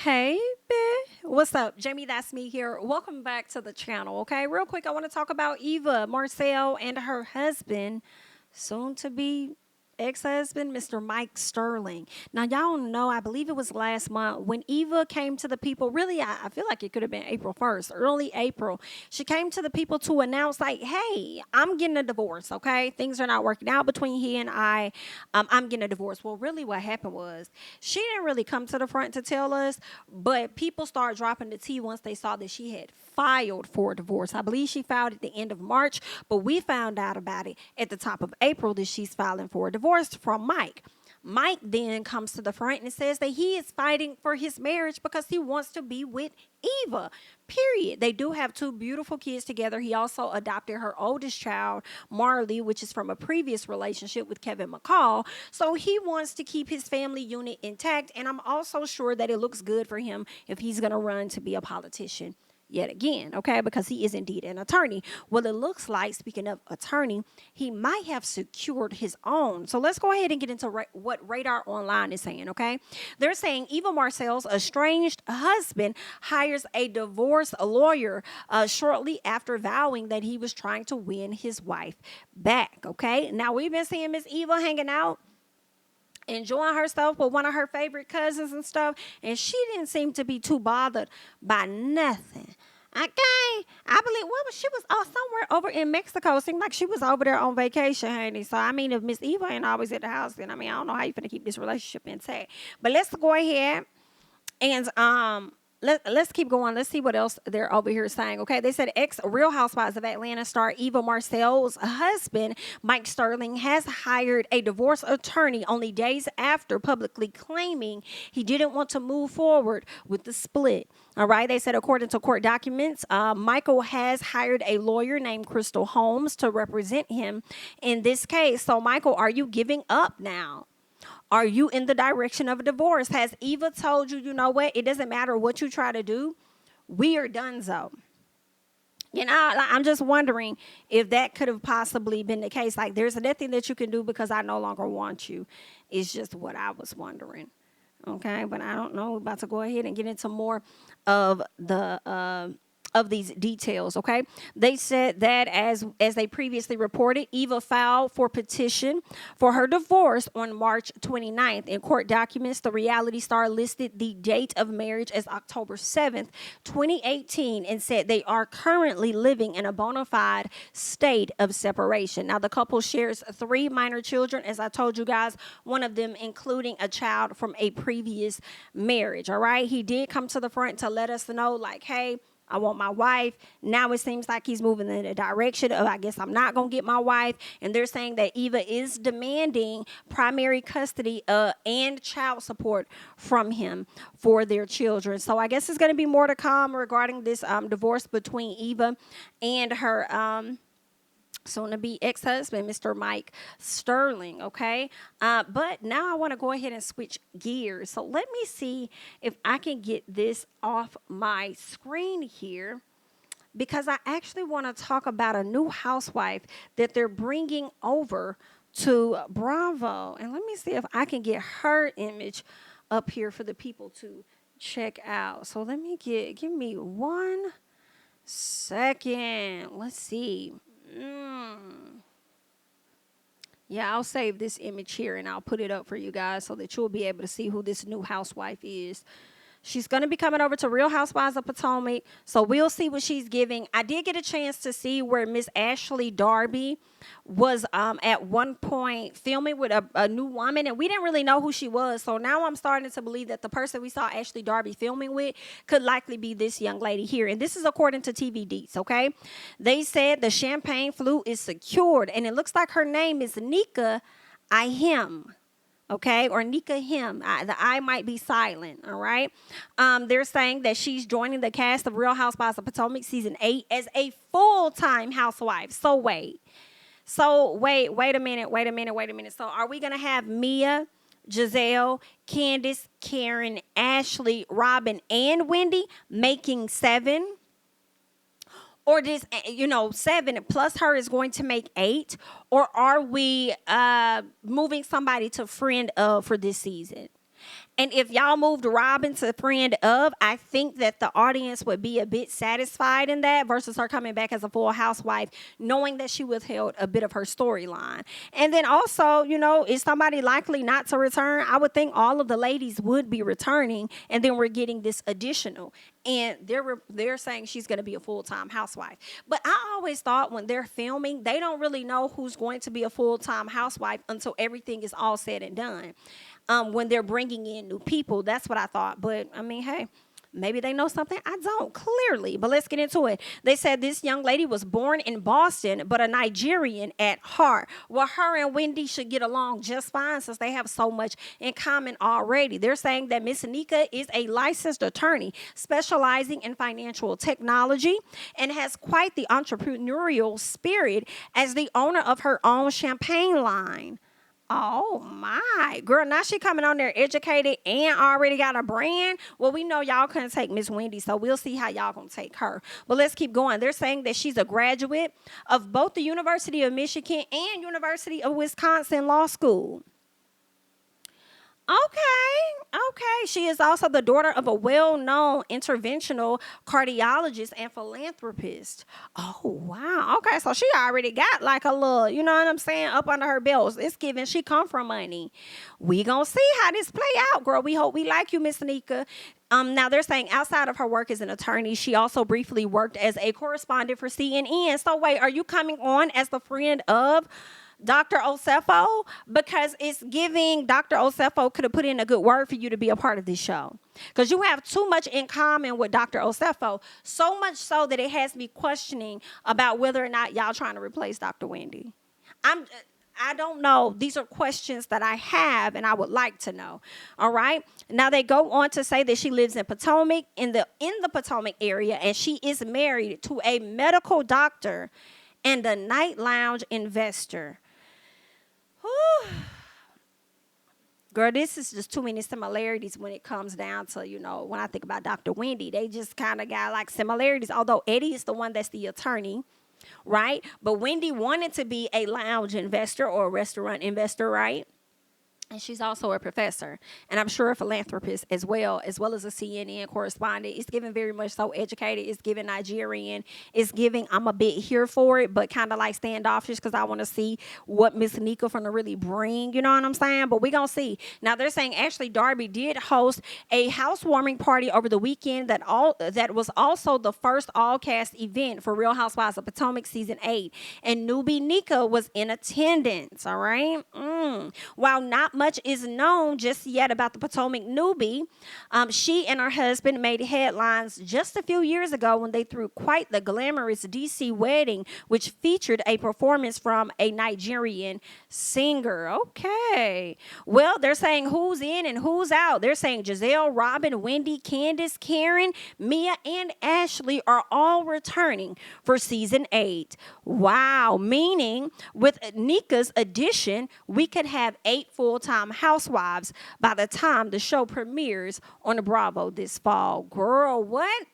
Hey, what's up? JamiThatsMe here. Welcome back to the channel. Okay, real quick, I want to talk about Eva Marcel and her husband, soon to be ex-husband, Mr. Mike Sterling. Now, y'all know, I believe it was last month when Eva came to the people. Really, I feel like it could have been April 1st, early April. She came to the people to announce, like, hey, I'm getting a divorce, okay? Things are not working out between he and I. I'm getting a divorce. Well, really, what happened was she didn't really come to the front to tell us, but people started dropping the tea once they saw that she had filed for a divorce. I believe she filed at the end of March, but we found out about it at the top of April that she's filing for a divorce from Mike. Mike then comes to the front and says that he is fighting for his marriage because he wants to be with Eva. Period. They do have two beautiful kids together. He also adopted her oldest child, Marley, which is from a previous relationship with Kevin McCall. So he wants to keep his family unit intact. And I'm also sure that it looks good for him if he's going to run to be a politician yet again, okay, because he is indeed an attorney. Well, it looks like, speaking of attorney, he might have secured his own. So let's go ahead and get into what Radar Online is saying, okay? They're saying Eva Marcel's estranged husband hires a divorce lawyer shortly after vowing that he was trying to win his wife back, okay? Now, we've been seeing Miss Eva hanging out, enjoying herself with one of her favorite cousins and stuff, and she didn't seem to be too bothered by nothing. Okay, I believe she was somewhere over in Mexico. It seemed like she was over there on vacation, honey. So I mean, if Miss Eva ain't always at the house, then I mean, I don't know how you finna keep this relationship intact. But let's go ahead and let's keep going. Let's see what else they're over here saying. Okay, they said ex-Real Housewives of Atlanta star Eva Marcel's husband, Mike Sterling, has hired a divorce attorney only days after publicly claiming he didn't want to move forward with the split. All right, they said according to court documents, Michael has hired a lawyer named Crystal Holmes to represent him in this case. So, Michael, are you giving up now? Are you in the direction of a divorce? Has Eva told you, you know what? It doesn't matter what you try to do. We are donezo. You know, I'm just wondering if that could have possibly been the case. Like, there's nothing that you can do because I no longer want you. It's just what I was wondering. Okay, but I don't know. We're about to go ahead and get into more of the of these details, okay? They said that as they previously reported, Eva filed for petition for her divorce on March 29th. In court documents, the reality star listed the date of marriage as October 7th, 2018, and said they are currently living in a bona fide state of separation. Now, the couple shares 3 minor children, as I told you guys, one of them including a child from a previous marriage, all right? He did come to the front to let us know, like, hey, I want my wife. Now it seems like he's moving in the direction of, I guess I'm not going to get my wife. And they're saying that Eva is demanding primary custody and child support from him for their children. So I guess there's going to be more to come regarding this divorce between Eva and her soon-to-be ex-husband, Mr. Mike Sterling, okay? But now I want to go ahead and switch gears. So let me see if I can get this off my screen here, because I actually want to talk about a new housewife that they're bringing over to Bravo. And let me see if I can get her image up here for the people to check out. So let me give me 1 second. Let's see. Yeah, I'll save this image here and I'll put it up for you guys so that you'll be able to see who this new housewife is. She's going to be coming over to Real Housewives of Potomac, so we'll see what she's giving. I did get a chance to see where Miss Ashley Darby was at one point filming with a new woman, and we didn't really know who she was. So now I'm starting to believe that the person we saw Ashley Darby filming with could likely be this young lady here. And this is according to TV Deets, okay? They said the champagne flute is secured, and it looks like her name is Nika Him. Okay, or Nika him. The I might be silent, all right? They're saying that she's joining the cast of Real Housewives of Potomac Season 8 as a full-time housewife. So wait a minute. So are we going to have Mia, Gizelle, Candiace, Karen, Ashley, Robyn, and Wendy making 7? Or this, 7 plus her is going to make 8? Or are we moving somebody to friend of for this season? And if y'all moved Robyn to friend of, I think that the audience would be a bit satisfied in that versus her coming back as a full housewife, knowing that she withheld a bit of her storyline. And then also, is somebody likely not to return? I would think all of the ladies would be returning, and then we're getting this additional. And they're saying she's going to be a full-time housewife. But I always thought when they're filming, they don't really know who's going to be a full-time housewife until everything is all said and done. When they're bringing in new people, that's what I thought. But, I mean, hey, maybe they know something I don't, clearly. But let's get into it. They said this young lady was born in Boston, but a Nigerian at heart. Well, her and Wendy should get along just fine since they have so much in common already. They're saying that Miss Nika is a licensed attorney specializing in financial technology and has quite the entrepreneurial spirit as the owner of her own champagne line. Oh my girl, now she coming on there educated and already got a brand. Well, we know y'all couldn't take Miss Wendy, so we'll see how y'all gonna take her. But let's keep going. They're saying that she's a graduate of both the University of Michigan and University of Wisconsin Law School. Okay. She is also the daughter of a well-known interventional cardiologist and philanthropist. Oh, wow. Okay, so she already got like a little, you know what I'm saying, up under her belt. It's giving she come from money. We gonna see how this play out, girl. We hope we like you, Miss Nika. Now, they're saying outside of her work as an attorney, she also briefly worked as a correspondent for CNN. So, wait, are you coming on as the friend of Dr. Osefo? Because it's giving Dr. Osefo could have put in a good word for you to be a part of this show. Because you have too much in common with Dr. Osefo. So much so that it has me questioning about whether or not y'all trying to replace Dr. Wendy. I don't know. These are questions that I have and I would like to know. All right. Now they go on to say that she lives in Potomac, in the Potomac area, and she is married to a medical doctor and a night lounge investor. Whew. Girl, this is just too many similarities when it comes down to, when I think about Dr. Wendy. They just kind of got like similarities, although Eddie is the one that's the attorney, right? But Wendy wanted to be a lounge investor or a restaurant investor, right? And she's also a professor, and I'm sure a philanthropist as well as a CNN correspondent. It's giving very much so educated. It's giving Nigerian. It's giving I'm a bit here for it, but kind of like standoffish because I want to see what Miss Nika finna really bring. You know what I'm saying? But we gonna see. Now they're saying actually Darby did host a housewarming party over the weekend that was also the first all-cast event for Real Housewives of Potomac season 8, and newbie Nika was in attendance. All right. While not much is known just yet about the Potomac newbie, she and her husband made headlines just a few years ago when they threw quite the glamorous DC wedding, which featured a performance from a Nigerian singer. Okay. Well, they're saying who's in and who's out. They're saying Gizelle, Robyn, Wendy, Candiace, Karen, Mia, and Ashley are all returning for season 8. Wow. Meaning with Nika's addition, we could have 8 full-time housewives by the time the show premieres on the Bravo this fall. Girl, what?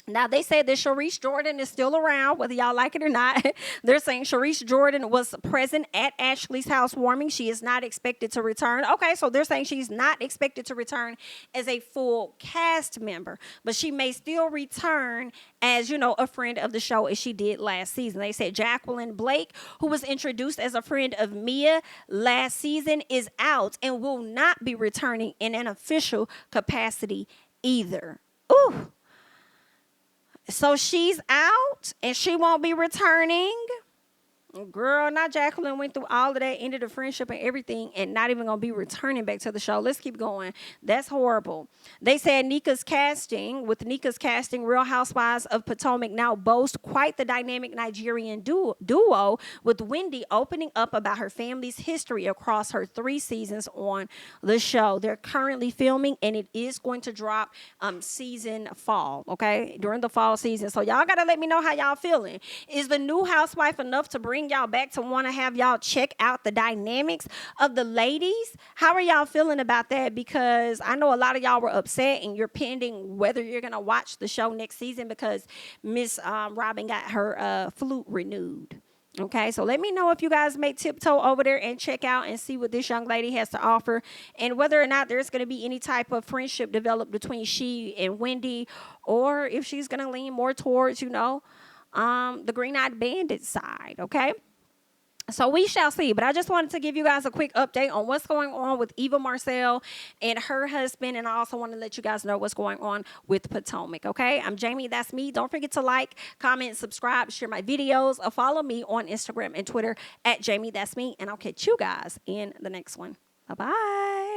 Now, they said that Sharice Jordan is still around, whether y'all like it or not. They're saying Sharice Jordan was present at Ashley's housewarming. She is not expected to return. Okay, so they're saying she's not expected to return as a full cast member, but she may still return as, a friend of the show as she did last season. They said Jacqueline Blake, who was introduced as a friend of Mia last season, is out and will not be returning in an official capacity either. Ooh. So she's out and she won't be returning. Girl, not Jacqueline went through all of that, ended the friendship and everything, and not even going to be returning back to the show. Let's keep going. That's horrible. They said With Nika's casting, Real Housewives of Potomac now boast quite the dynamic Nigerian duo, with Wendy opening up about her family's history across her 3 seasons on the show. They're currently filming, and it is going to drop season fall, okay, during the fall season. So y'all got to let me know how y'all feeling. Is the new housewife enough to bring y'all back to want to have y'all check out the dynamics of the ladies? How are y'all feeling about that? Because I know a lot of y'all were upset and you're pending whether you're going to watch the show next season because Miss Robyn got her flute renewed. Okay, so let me know if you guys may tiptoe over there and check out and see what this young lady has to offer, and whether or not there's going to be any type of friendship developed between she and Wendy, or if she's going to lean more towards, the Green-Eyed Bandit side, okay? So we shall see. But I just wanted to give you guys a quick update on what's going on with Eva Marcel and her husband. And I also want to let you guys know what's going on with Potomac. Okay. I'm Jamie. That's me. Don't forget to like, comment, subscribe, share my videos, or follow me on Instagram and Twitter at Jamie. That's me. And I'll catch you guys in the next one. Bye-bye.